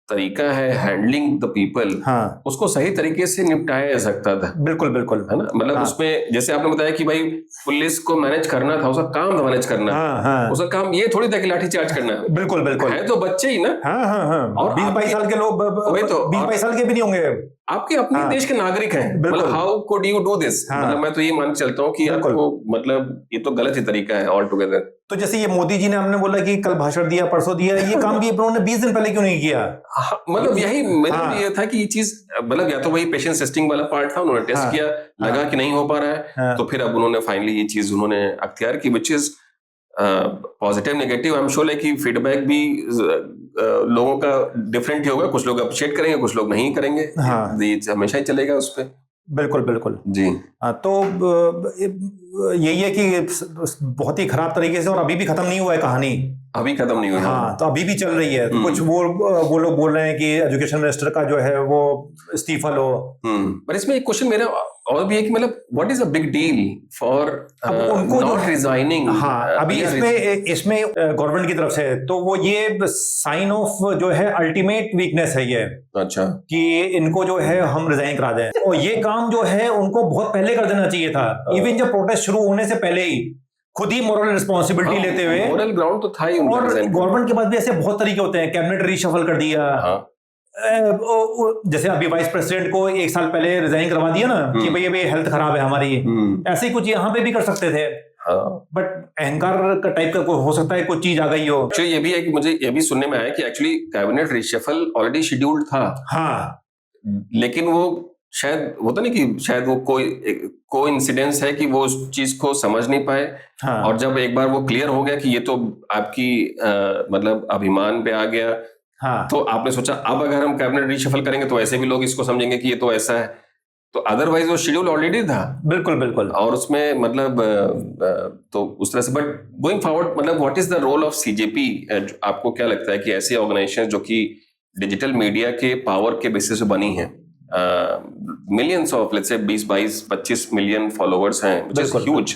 तरीका है हैंडलिंग द पीपल, हाँ, उसको सही तरीके से निपटाया जा सकता था। बिल्कुल बिल्कुल, है ना? मतलब हाँ, उसमें जैसे आपने बताया कि भाई पुलिस को मैनेज करना था, उसका काम था मैनेज करना। हाँ, हाँ, उसका काम ये थोड़ी था कि लाठी चार्ज करना। बिल्कुल बिल्कुल, है तो बच्चे ही ना। हाँ हाँ हाँ, और 20-22 साल के लोग, वही तो, 20-22 साल के भी नहीं होंगे। आपके अपने हाँ, देश के नागरिक हैं। बिल्कुल। मतलब how could you do this? हाँ, मतलब मैं तो ये मान के चलता हूँ कि बिल्कुल। आपको, मतलब ये तो गलत ही तरीका है ऑल टुगेदर। तो जैसे ये मोदी जी ने हमने बोला कि कल भाषण दिया, परसों दिया, ये काम भी उन्होंने 20 दिन पहले क्यों नहीं किया? मतलब यही मेरा हाँ, भी ये था कि ये चीज, मतलब या तो वही पेशेंस टेस्टिंग वाला पार्ट था, उन्होंने टेस्ट हाँ, किया, लगा हाँ, कि नहीं हो पा रहा है, हाँ, तो फिर अब उन्होंने फाइनली ये चीज उन्होंने अख्तियार की, which is positive negative. I am sure कि फीडबैक भी लोगों का डिफरेंट ही होगा, कुछ लोग अप्रिशिएट करेंगे, कुछ लोग नहीं करेंगे। हाँ, ये हमेशा ही चलेगा उस पर। बिल्कुल बिल्कुल जी। तो यही है कि बहुत ही खराब तरीके से, और अभी भी खत्म नहीं हुआ है कहानी। अभी खत्म नहीं हुई। हाँ, तो अभी भी चल रही है। तो कुछ वो लोग बोल रहे हैं कि एजुकेशन मिनिस्टर का जो है वो इस्तीफा लो। पर इसमें एक क्वेश्चन मेरा और भी है कि मतलब what is a big deal for not resigning? हाँ, अभी इसमें गवर्नमेंट की तरफ से तो वो ये साइन ऑफ जो है अल्टीमेट वीकनेस है ये। अच्छा, कि इनको जो है हम रिजाइन करा दें, और ये काम जो है उनको बहुत पहले कर देना चाहिए था। इवन जब प्रोटेस्ट शुरू होने से पहले ही खुद ही मोरल रिस्पॉन्सिबिलिटी लेते हुए। मोरल ग्राउंड तो था ही। और गवर्नमेंट के पास भी ऐसे बहुत तरीके होते हैं, कैबिनेट रीशफल कर दिया। जैसे अभी वाइस प्रेसिडेंट को 1 साल पहले रिजाइन करवा दिया ना, कि भाई अभी हेल्थ खराब है हमारी। ऐसे ही कुछ यहाँ पे भी कर सकते थे। बट अहंकार का टाइप का हो सकता है कुछ चीज आ गई हो। एक्चुअली ये भी है कि मुझे ये भी सुनने में आया कि actually cabinet reshuffle already scheduled था। हाँ, लेकिन वो शायद होता नहीं कि शायद वो कोई इंसिडेंस है कि वो उस चीज को समझ नहीं पाए। हाँ, और जब एक बार वो क्लियर हो गया कि ये तो आपकी मतलब अभिमान पे आ गया। हाँ, तो आपने सोचा अब अगर हम कैबिनेट रिशफल करेंगे तो ऐसे भी लोग इसको समझेंगे कि ये तो ऐसा है। तो अदरवाइज वो शेड्यूल ऑलरेडी था। बिल्कुल बिल्कुल। और उसमें मतलब तो उस तरह से, बट गोइंग फॉरवर्ड, मतलब what is the role of CJP? आपको क्या लगता है कि ऐसी ऑर्गेनाइजेशन जो कि डिजिटल मीडिया के पावर के बेसिस पे बनी है, millions of, let's say 20-22-25 million followers हैं, which is huge,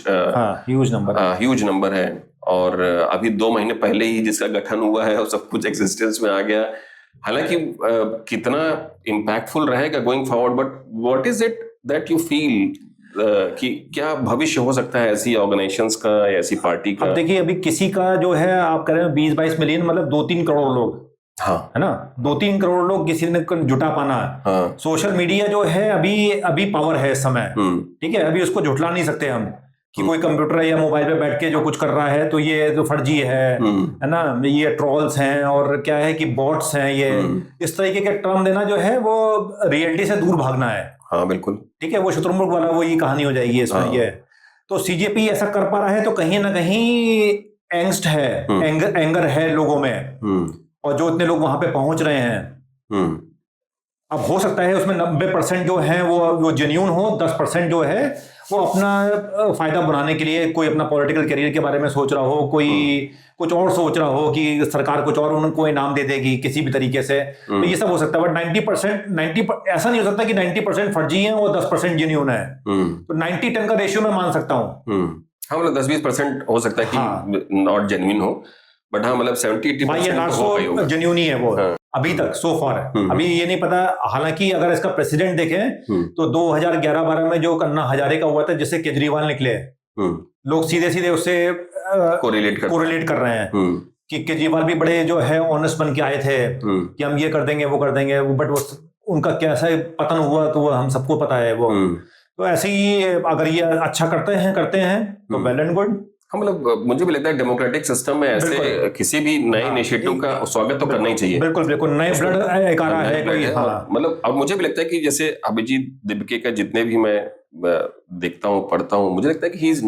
huge number है। और अभी 2 महीने पहले ही जिसका गठन हुआ है और सब कुछ एग्जिस्टेंस में आ गया। हालांकि कितना इम्पैक्टफुल रहेगा going forward, but what is it that you feel कि क्या भविष्य हो सकता है ऐसी ऑर्गेनाइजेशंस का या ऐसी पार्टी का? अब देखिए, अभी किसी का जो है आप कह रहे हैं 20-22 मिलियन, मतलब 2-3 करोड़ लोग। हाँ, है ना, 2-3 करोड़ लोग किसी ने जुटा पाना है। हाँ, सोशल मीडिया जो है अभी पावर है इस समय। ठीक है, अभी उसको झुठला नहीं सकते हम कि कोई कंप्यूटर या मोबाइल पे बैठ के जो कुछ कर रहा है तो ये तो फर्जी है ना, ये ट्रोल्स हैं और क्या है कि बॉट्स हैं, ये इस तरीके के टर्म देना जो है वो रियलिटी से दूर भागना है। हाँ, बिल्कुल। ठीक है, वो शुतुरमुर्ग वाला वो ये कहानी हो जाएगी इसमें। ये तो सीजेपी ऐसा कर पा रहा है तो कहीं ना कहीं एंगस्ट है, एंगर है लोगों में। और जो इतने लोग वहां पे पहुंच रहे हैं, अब हो सकता है उसमें 90% जो है वो जेन्यून हो, 10% जो है वो अपना फायदा बनाने के लिए, कोई अपना पॉलिटिकल करियर के बारे में सोच रहा हो, कोई कुछ और सोच रहा हो कि सरकार कुछ और उनको इनाम दे देगी किसी भी तरीके से। तो ये सब हो सकता है। बट 90% ऐसा नहीं हो सकता कि 90% फर्जी है और 10% जेन्यून है। तो 90-10 का रेशियो मैं मान सकता हूँ। हाँ, मतलब 10-20% हो सकता है कि नॉट जेन्युइन हो, बट हाँ मतलब 70-80% जेन्युइन ही है वो। अभी तक सो फार है। अभी ये नहीं पता, हालांकि अगर इसका प्रेसिडेंट देखें तो 2011-12 में जो अन्ना हजारे का हुआ था जिससे केजरीवाल निकले, लोग सीधे सीधे उससे कोरिलेट कर रहे हैं कि केजरीवाल भी बड़े जो है ऑनेस्ट बन के आए थे कि हम ये कर देंगे वो कर देंगे, बट वो उनका कैसा पतन हुआ तो वो हम सबको पता है। वो तो ऐसे ही अगर ये अच्छा करते हैं तो वेल एंड गुड। हाँ, मतलब मुझे भी लगता है डेमोक्रेटिक सिस्टम में ऐसे किसी भी नए इनिशिएटिव का स्वागत तो करना ही चाहिए। बिल्कुल नए ब्लड एक आ रहा है कोई। मतलब अब मुझे भी लगता है कि जैसे अभिजीत दिब्के का जितने भी मैं देखता हूँ पढ़ता हूँ, मुझे लगता है कि ही इज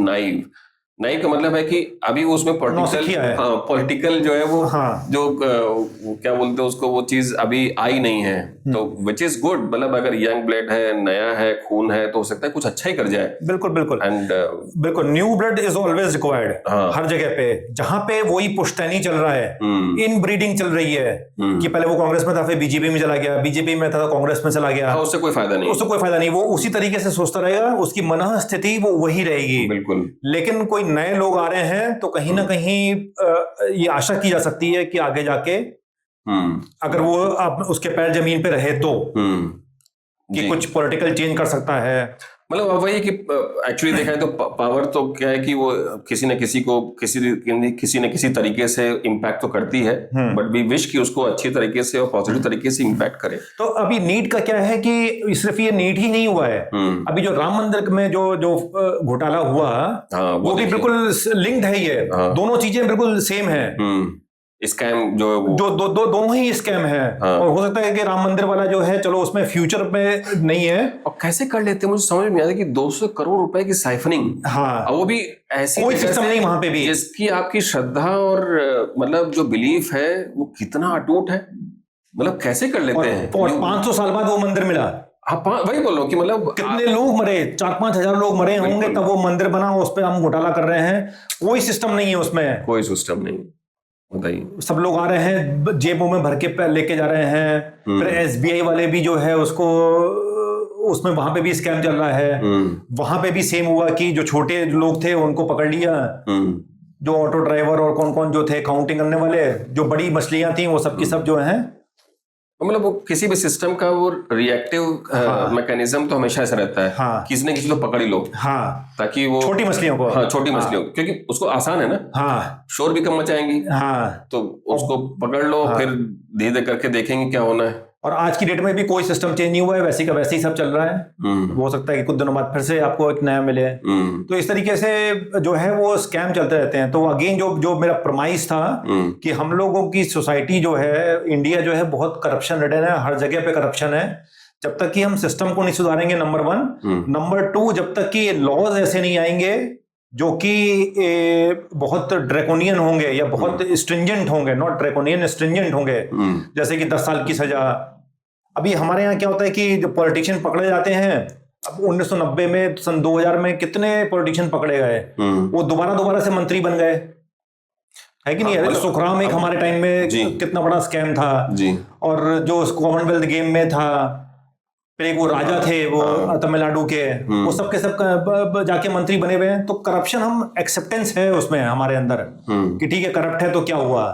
नहीं का मतलब है कि अभी उसमें नौसिखिया है। पॉलिटिकल जो है वो हाँ। जो वो क्या बोलते हैं उसको, वो चीज अभी आई नहीं है, तो विच इज गुड। मतलब अगर यंग ब्लड है, नया है, खून है, तो हो सकता है कुछ अच्छा ही कर जाए। बिल्कुल बिल्कुल एंड बिल्कुल, new blood is always required. हाँ। हर जगह पे जहां पे वही पुश्तैनी चल रहा है, इन ब्रीडिंग चल रही है कि पहले वो कांग्रेस में था, फिर बीजेपी में चला गया, बीजेपी में था तो कांग्रेस में चला गया, उससे कोई फायदा नहीं, उससे कोई फायदा नहीं। वो उसी तरीके से सोचता रहेगा, उसकी मनः स्थिति वो वही रहेगी। बिल्कुल। लेकिन कोई नए लोग आ रहे हैं तो कहीं ना कहीं ये आशा की जा सकती है कि आगे जाके अगर वो आप उसके पैर जमीन पे रहे तो कि कुछ पॉलिटिकल चेंज कर सकता है। मतलब अब वही कि एक्चुअली देखा है तो पावर तो क्या है कि वो किसी न किसी को किसी न किसी तरीके से इम्पैक्ट तो करती है, बट वी विश कि उसको अच्छी तरीके से और पॉजिटिव तरीके से इम्पैक्ट करे। तो अभी नीट का क्या है कि सिर्फ ये नीट ही नहीं हुआ है, अभी जो राम मंदिर में जो घोटाला हुआ, वो भी बिल्कुल लिंक्ड है। ये दोनों चीजें बिल्कुल सेम है। स्कैम जो दोनों ही स्कैम है। और हो सकता है कि राम मंदिर वाला जो है, चलो उसमें फ्यूचर में नहीं है। और कैसे कर लेते हैं मुझे समझ में आता कि 200 करोड़ रुपए की साइफनिंग, और वो भी ऐसी कोई सिस्टम नहीं वहां पे भी, जिसकी आपकी श्रद्धा और मतलब जो बिलीफ है वो कितना अटूट है। मतलब कैसे कर लेते हैं। और 500 साल बाद वो मंदिर मिला। हाँ, वही बोल रहा हूँ कि मतलब कितने लोग मरे, 4-5 हजार लोग मरे होंगे तब वो मंदिर बना, उस पर हम घोटाला कर रहे हैं। कोई सिस्टम नहीं है उसमें, कोई सिस्टम नहीं। बताइए, सब लोग आ रहे हैं जेबों में भर के लेके जा रहे हैं। फिर एसबीआई वाले भी जो है उसको, उसमें वहां पे भी स्कैम चल रहा है। वहां पे भी सेम हुआ कि जो छोटे लोग थे उनको पकड़ लिया, जो ऑटो ड्राइवर और कौन कौन जो थे काउंटिंग करने वाले, जो बड़ी मछलियां थी वो सब की सब जो हैं। मतलब वो किसी भी सिस्टम का वो रिएक्टिव मैकेनिज्म तो हमेशा ऐसा रहता है, किसी ने किसी को पकड़ ही लो, ताकि वो छोटी मछलियों को, छोटी मछलियों, क्योंकि उसको आसान है ना, शोर भी कम मचाएंगी, तो उसको पकड़ लो, फिर धीरे धीरे करके देखेंगे क्या होना है। और आज की डेट में भी कोई सिस्टम चेंज नहीं हुआ है, वैसे का वैसे ही सब चल रहा है। हो सकता है कि कुछ दिनों बाद फिर से आपको एक नया मिले। तो इस तरीके से जो है वो स्कैम चलते रहते हैं। तो अगेन जो मेरा प्रमाइस था कि हम लोगों की सोसाइटी जो है, इंडिया जो है, बहुत करप्शन रिडन है, हर जगह पे करप्शन है। जब तक कि हम सिस्टम को नहीं सुधारेंगे, नंबर 1, नंबर 2, जब तक कि लॉज ऐसे नहीं आएंगे जो कि बहुत ड्रैकोनियन होंगे या बहुत स्ट्रिंजेंट होंगे, नॉट ड्रैकोनियन, स्ट्रिंजेंट होंगे, जैसे कि 10 साल की सजा। अभी हमारे यहाँ क्या होता है कि जो पॉलिटिशियन पकड़े जाते हैं, अब 1990 में, सन 2000 में कितने पॉलिटिशियन पकड़े गए, वो दोबारा से मंत्री बन गए, है कि नहीं। सुखराम एक हमारे टाइम में कितना बड़ा स्कैम था जी। और जो कॉमनवेल्थ गेम में था, फिर एक वो राजा थे वो तमिलनाडु के, वो सब के सब जाके मंत्री बने हुए हैं। तो करप्शन, हम एक्सेप्टेंस है उसमें हमारे अंदर कि ठीक है करप्ट है तो क्या हुआ।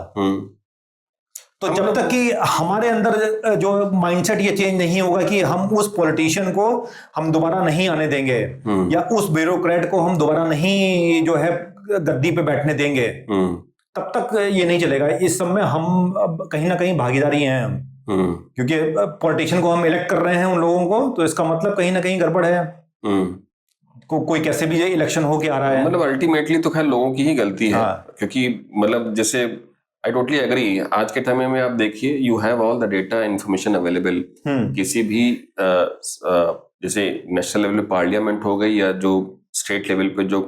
तो जब तक कि हमारे अंदर जो माइंडसेट ये चेंज नहीं होगा कि हम उस पॉलिटिशियन को हम दोबारा नहीं आने देंगे, या उस ब्यूरोक्रेट को हम दोबारा नहीं जो है गद्दी पे बैठने देंगे, तब तक ये नहीं चलेगा। इस सब में हम कहीं ना कहीं भागीदारी हैं हम, क्योंकि पॉलिटिशियन को हम इलेक्ट कर रहे हैं उन लोगों को, तो इसका मतलब कहीं ना कहीं गड़बड़ है। कोई कैसे भी इलेक्शन हो के आ रहा है, मतलब अल्टीमेटली तो खैर लोगों की ही गलती है। क्योंकि मतलब जैसे आई टोटली एग्री, आज के टाइम में आप देखिए, you have all the data information available. किसी भी जैसे नेशनल लेवल पे पार्लियामेंट हो गई या जो स्टेट लेवल पे जो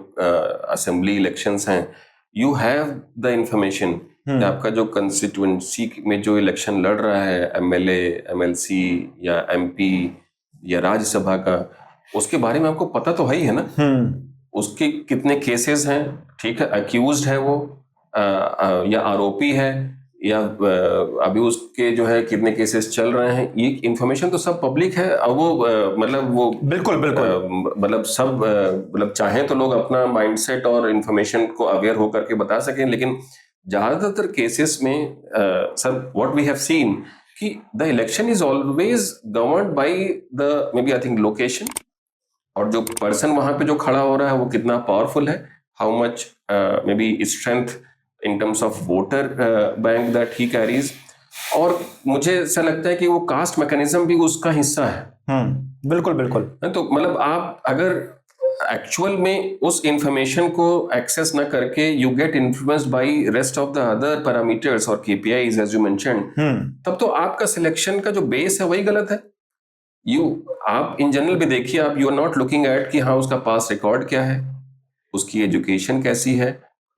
असेंबली इलेक्शंस हैं, यू हैव द इंफॉर्मेशन। आपका जो कंस्टिट्यूएंसी में जो इलेक्शन लड़ रहा है, एमएलए, एमएलसी या एमपी या राज्यसभा का, उसके बारे में आपको पता तो है ही है ना। उसके कितने केसेस हैं, ठीक है, अक्यूज्ड है वो या आरोपी है, या अभी उसके जो है कितने केसेस चल रहे हैं, ये इंफॉर्मेशन तो सब पब्लिक है। और वो मतलब वो बिल्कुल मतलब सब मतलब चाहे तो लोग अपना माइंडसेट और इंफॉर्मेशन को अवेयर होकर के बता सकें, लेकिन ज्यादातर केसेस में sir what we have seen कि the election is always governed by the may be I think location, और जो पर्सन वहां पे जो खड़ा हो रहा है वो कितना पावरफुल है, how much may be strength in terms of voter bank that he carries। और मुझे ऐसा लगता है कि वो कास्ट मैकेनिज्म भी उसका हिस्सा है। बिल्कुल बिल्कुल। तो मतलब आप अगर एक्चुअल में उस इंफॉर्मेशन को एक्सेस ना करके you get influenced by rest of the other parameters और केपीआईज एज यू मेंशन्ड, तब तो आपका सिलेक्शन का जो बेस है वही गलत है। आप इन जनरल भी देखिए, आप you are not looking at कि हाँ उसका पास रिकॉर्ड क्या है, उसकी एजुकेशन कैसी है।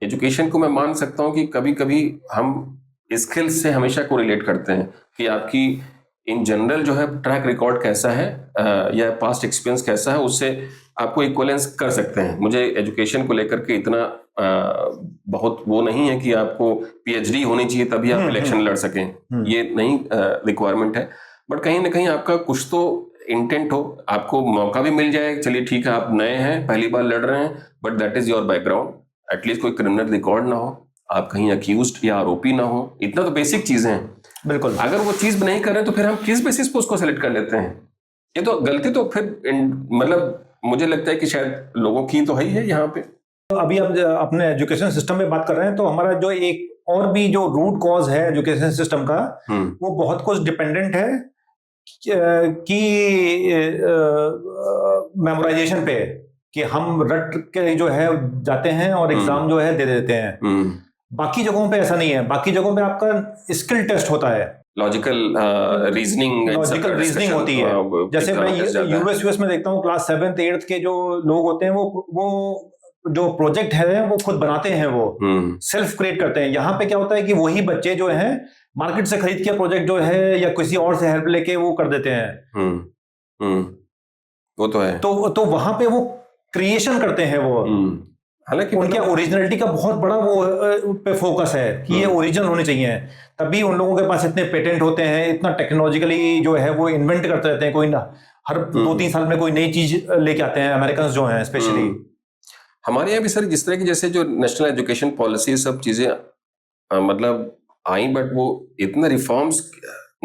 एजुकेशन को मैं मान सकता हूँ कि कभी कभी हम स्किल्स से हमेशा को रिलेट करते हैं कि आपकी इन जनरल जो है ट्रैक रिकॉर्ड कैसा है या पास्ट एक्सपीरियंस कैसा है, उससे आपको इक्वलेंस कर सकते हैं। मुझे एजुकेशन को लेकर के इतना बहुत वो नहीं है कि आपको पीएचडी होनी चाहिए तभी आप इलेक्शन लड़ सकें, ये नहीं रिक्वायरमेंट है। बट कहीं ना कहीं आपका कुछ तो इंटेंट हो, आपको मौका भी मिल जाए, चलिए ठीक है आप नए हैं पहली बार लड़ रहे हैं, but that is your background, at least कोई क्रिमिनल रिकॉर्ड ना हो, आप कहीं अक्यूज्ड या आरोपी ना हो, इतना तो बेसिक चीजें हैं। बिल्कुल। अगर वो चीज नहीं कर रहे तो फिर हम किस बेसिस पे उसको सेलेक्ट कर लेते हैं? ये तो गलती तो फिर मतलब मुझे लगता है कि शायद लोगों की तो है ही है यहाँ पे। तो अभी आप अपने एजुकेशन सिस्टम में बात कर रहे हैं, तो हमारा जो एक और भी जो रूट कॉज है एजुकेशन सिस्टम का, वो बहुत कुछ डिपेंडेंट है कि मेमोराइजेशन पे, कि हम रट के जो है जाते हैं और एग्जाम जो है दे देते हैं। बाकी जगहों पे ऐसा नहीं है, बाकी जगहों पे आपका स्किल टेस्ट होता है, लॉजिकल रीजनिंग होती है। जैसे मैं यूएस में देखता हूँ क्लास 7th 8th के जो लोग होते हैं वो जो प्रोजेक्ट है वो खुद बनाते हैं, वो सेल्फ क्रिएट करते हैं। यहाँ पे क्या होता है कि वही बच्चे जो हैं मार्केट से खरीद के प्रोजेक्ट जो है या किसी और से हेल्प लेके वो कर देते हैं। वो तो है। तो वहां पे वो क्रिएशन करते हैं, वो हालांकि उनके ओरिजिनलिटी का बहुत बड़ा वो पे फोकस है कि ये ओरिजिनल होने चाहिए, तभी उन लोगों के पास इतने पेटेंट होते हैं, इतना टेक्नोलॉजिकली जो है वो इन्वेंट करते रहते हैं। कोई ना हर 2-3 साल में कोई नई चीज लेके आते हैं, अमेरिकन जो हैं स्पेशली। हमारे यहाँ भी सर जिस तरह की जैसे जो नेशनल एजुकेशन पॉलिसी सब चीजें मतलब आई, बट वो इतना रिफॉर्म्स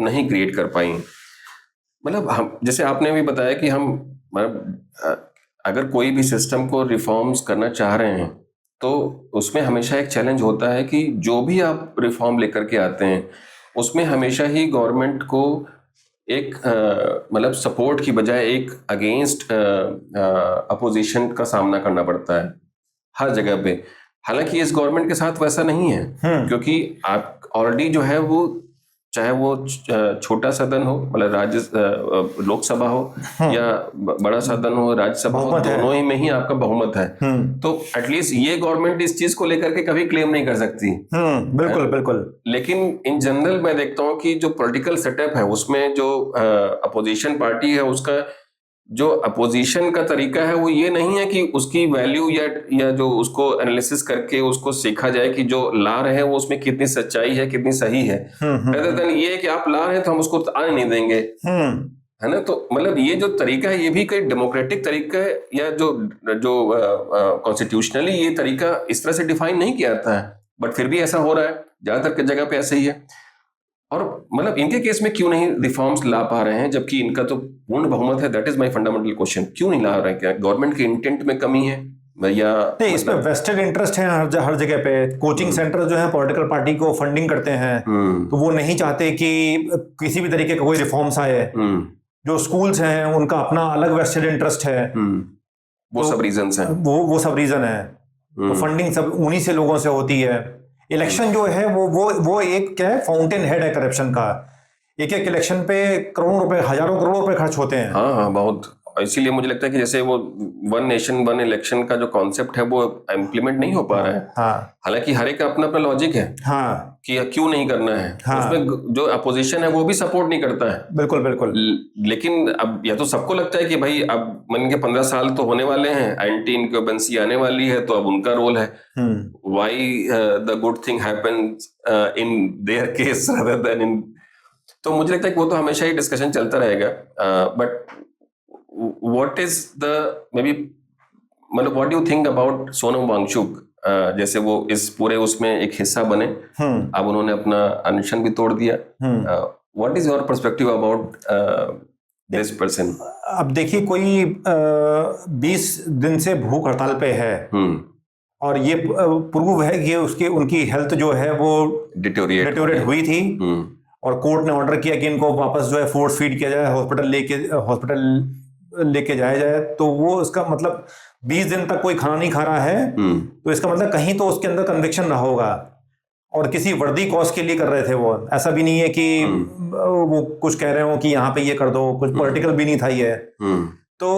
नहीं क्रिएट कर पाई। मतलब हम जैसे आपने भी बताया कि हम मतलब अगर कोई भी सिस्टम को रिफॉर्म्स करना चाह रहे हैं तो उसमें हमेशा एक चैलेंज होता है कि जो भी आप रिफॉर्म लेकर के आते हैं उसमें हमेशा ही गवर्नमेंट को एक मतलब सपोर्ट की बजाय एक अगेंस्ट अपोजिशन का सामना करना पड़ता है हर जगह पे। हालांकि इस गवर्नमेंट के साथ वैसा नहीं है, क्योंकि आप ऑलरेडी जो है वो चाहे वो छोटा सदन हो, मतलब राज्य लोकसभा हो या बड़ा सदन हो राज्यसभा हो, दोनों ही में ही आपका बहुमत है। तो एटलीस्ट ये गवर्नमेंट इस चीज को लेकर के कभी क्लेम नहीं कर सकती। बिल्कुल बिल्कुल। लेकिन इन जनरल मैं देखता हूँ कि जो पॉलिटिकल सेटअप है उसमें जो अपोजिशन पार्टी है उसका जो अपोजिशन का तरीका है वो ये नहीं है कि उसकी वैल्यू या जो उसको एनालिसिस करके उसको सीखा जाए कि जो ला रहे हैं वो उसमें कितनी सच्चाई है, कितनी सही है। rather than ये है कि आप ला रहे हैं तो हम उसको आने नहीं देंगे, है ना। तो मतलब ये जो तरीका है ये भी कोई डेमोक्रेटिक तरीका है या जो कॉन्स्टिट्यूशनली ये तरीका इस तरह से डिफाइन नहीं किया जाता है, बट फिर भी ऐसा हो रहा है, ज्यादातर जगह पे ऐसा ही है। और मतलब इनके केस में क्यों नहीं रिफॉर्म्स ला पा रहे हैं जबकि इनका तो पूर्ण बहुमत है? That is my fundamental question. क्यों नहीं ला रहे हैं? क्या गवर्नमेंट के इंटेंट में कमी है या नहीं? इसमें वेस्टेड इंटरेस्ट है हर जगह पे। कोचिंग सेंटर जो है पॉलिटिकल पार्टी को फंडिंग करते हैं, तो वो नहीं चाहते कि किसी भी तरीके का कोई रिफॉर्म्स आए। जो स्कूल्स हैं उनका अपना अलग वेस्टेड इंटरेस्ट है, वो सब रीजंस हैं, वो सब रीजन है। तो फंडिंग सब उन्हीं से लोगों से होती है। इलेक्शन जो है वो एक क्या है, फाउंटेन हेड है करप्शन का। एक इलेक्शन पे करोड़ों रुपए, हजारों करोड़ रुपए खर्च होते हैं। हाँ, बहुत। इसीलिए मुझे लगता है कि जैसे वो वन नेशन वन इलेक्शन का जो कॉन्सेप्ट है वो इम्प्लीमेंट नहीं हो पा रहा है। हालांकि हर एक का अपना अपना लॉजिक है कि क्यों नहीं करना है। उसमें जो अपोजिशन है वो भी सपोर्ट नहीं करता है। बिल्कुल बिल्कुल। लेकिन अब या तो सबको लगता है कि भाई अब मन के 15 साल तो होने वाले हैं, एंटी इनकम्बेंसी आने वाली है, तो अब उनका रोल है। Why the good thing happens in their case rather than in. तो मुझे लगता है कि वो तो हमेशा ही डिस्कशन चलता रहेगा। But what is the maybe मतलब what do you think about Sonam Wangchuk? जैसे वो इस पूरे उसमें एक हिस्सा बने, अब उन्होंने अपना अनशन भी तोड़ दिया। what is your perspective about this person? अब देखिए, कोई 20 दिन से भूख हड़ताल पे है और ये प्रूव है कि उनकी हेल्थ जो है वो डिटोरेट हुई थी, और कोर्ट ने ऑर्डर किया कि इनको वापस जो है फोर्स फीड किया जाए, हॉस्पिटल लेके जाया जाए। तो वो इसका मतलब 20 दिन तक कोई खाना नहीं खा रहा है, तो इसका मतलब कहीं तो उसके अंदर कन्विक्शन रहा होगा, और किसी वर्दी कॉज के लिए कर रहे थे वो। ऐसा भी नहीं है कि वो कुछ कह रहे हो कि यहाँ पे ये कर दो, कुछ पॉलिटिकल भी नहीं था ये। तो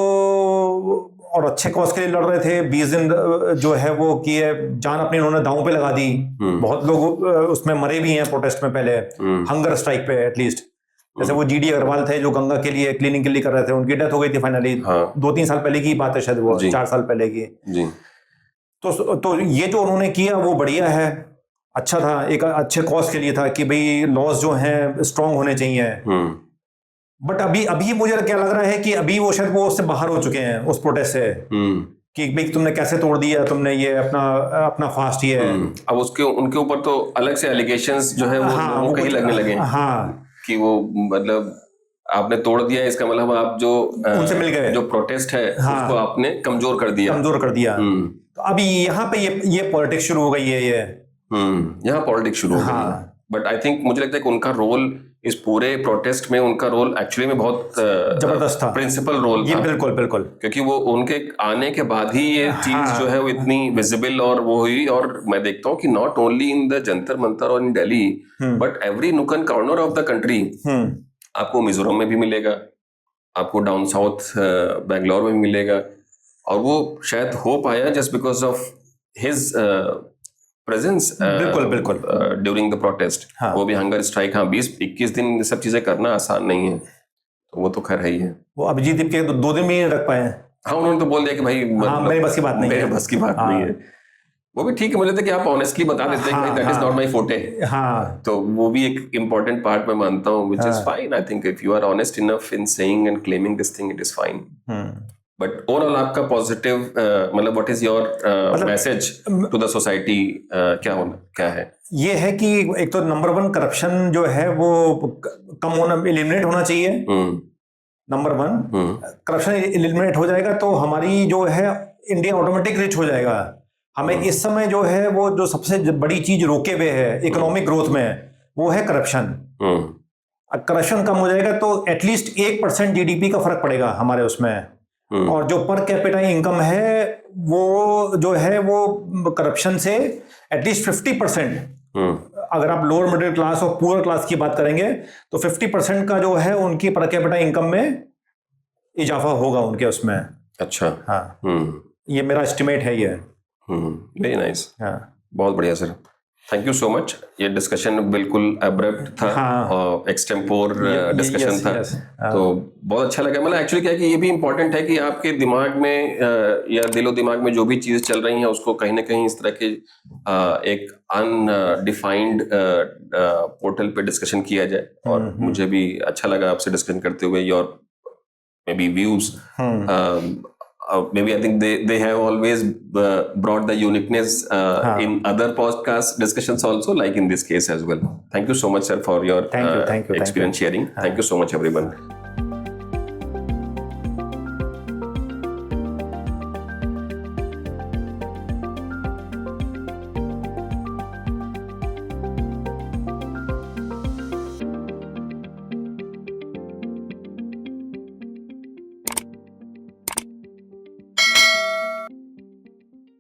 और अच्छे कॉज के लिए लड़ रहे थे। 20 दिन जो है वो किए, जान अपनी उन्होंने दांव पे लगा दी। बहुत लोग उसमें मरे भी हैं प्रोटेस्ट में पहले, हंगर स्ट्राइक पे एटलीस्ट। जैसे वो जीडी अग्रवाल थे जो गंगा के लिए क्लीनिंग के लिए कर रहे थे, उनकी डेथ हो गई थी फाइनली। 2-3 साल पहले की बात है शायद, वो 4 साल पहले की। तो ये जो उन्होंने किया वो बढ़िया है, अच्छा था, एक अच्छे कॉज के लिए था कि भाई लॉज जो हैं स्ट्रांग होने चाहिए। बट अभी मुझे क्या लग रहा है कि अभी वो शायद वो उससे बाहर हो चुके हैं उस प्रोटेस्ट से, कि भाई तुमने कैसे तोड़ दिया, तुमने ये अपना फास्ट ये है। अब उनके ऊपर तो अलग से एलिगेशंस जो है वो कहीं लगने लगे। हाँ, कि वो मतलब आपने तोड़ दिया, इसका मतलब आप जो उनसे मिल गए, जो प्रोटेस्ट है उसको आपने कमजोर कर दिया। तो अभी यहाँ पे ये पॉलिटिक्स शुरू हो गई है। यहाँ पॉलिटिक्स शुरू हो गई है। बट आई थिंक मुझे लगता है कि उनका रोल इस पूरे प्रोटेस्ट में, उनका रोल एक्चुअली में बहुत जबरदस्त था, प्रिंसिपल रोल था। बिल्कुल, क्योंकि वो उनके आने के बाद ही ये चीज जो है वो इतनी विजिबल और वो हुई। और मैं देखता हूँ कि not only in the Jantar Mantar और in Delhi, but every nook and corner of the country. आपको मिजोरम में भी मिलेगा, आपको डाउन साउथ बेंगलोर में भी मिलेगा। और वो शायद हो पाया just because of his presence बिल्कुल ड्यूरिंग द प्रोटेस्ट। वो भी हंगर स्ट्राइक। 20-21 दिन ये सब चीजें करना आसान नहीं है, तो वो तो खैर है ही है। वो अभिजीत दीप के 2 दिन में ही रख पाए। हाँ, उन्होंने तो बोल दिया कि भाई मेरे बस की बात नहीं है, मेरे बस की बात नहीं है। वो भी ठीक है, मुझे लगता है कि आप ऑनेस्टली बता देते हैं कि that is not my forte. तो वो भी एक इम्पोर्टेंट पार्ट मैं मानता हूँ, which is fine. I think if you are honest enough in saying and claiming this thing, it is fine. But overall आपका पॉजिटिव मतलब what is your message to the society, क्या है? ये है कि एक तो नंबर 1 करप्शन जो है वो कम होना, एलिमिनेट होना चाहिए। नंबर 1 करप्शन एलिमिनेट हो जाएगा तो हमारी जो है इंडिया ऑटोमेटिक रिच हो जाएगा। हमें इस समय जो है वो जो सबसे बड़ी चीज रोके हुए है इकोनॉमिक ग्रोथ में, वो है करप्शन। करप्शन कम हो जाएगा तो एटलीस्ट 1% जीडीपी का फर्क पड़ेगा हमारे उसमें। और जो पर कैपिटा इनकम है वो जो है वो करप्शन से एटलीस्ट 50%, अगर आप लोअर मिडिल क्लास और पुअर क्लास की बात करेंगे तो 50% का जो है उनकी पर कैपिटा इनकम में इजाफा होगा उनके उसमें। अच्छा, हाँ, ये मेरा एस्टिमेट है ये। Very nice. हाँ, बहुत बढ़िया sir, thank you so much. ये डिस्कशन बिल्कुल एब्रप्ट था, एक्सटेम्पोर डिस्कशन था। तो बहुत अच्छा लगा। मतलब एक्चुअली क्या है कि ये भी इम्पोर्टेंट है कि आपके दिमाग में या दिलो दिमाग में जो भी चीज़ चल रही हैं उसको कहीं ना कहीं इस तरह के एक अनडिफाइंड पोर्टल पे डिस्कशन किया जाए। और मुझे भी अच्छा लगा आपसे डिस्कशन करते हुए। Your may be views, maybe I think they have always brought the uniqueness in other podcast discussions also, like in this case as well. Thank you so much, sir, for your experience sharing. Thank you so much, everyone.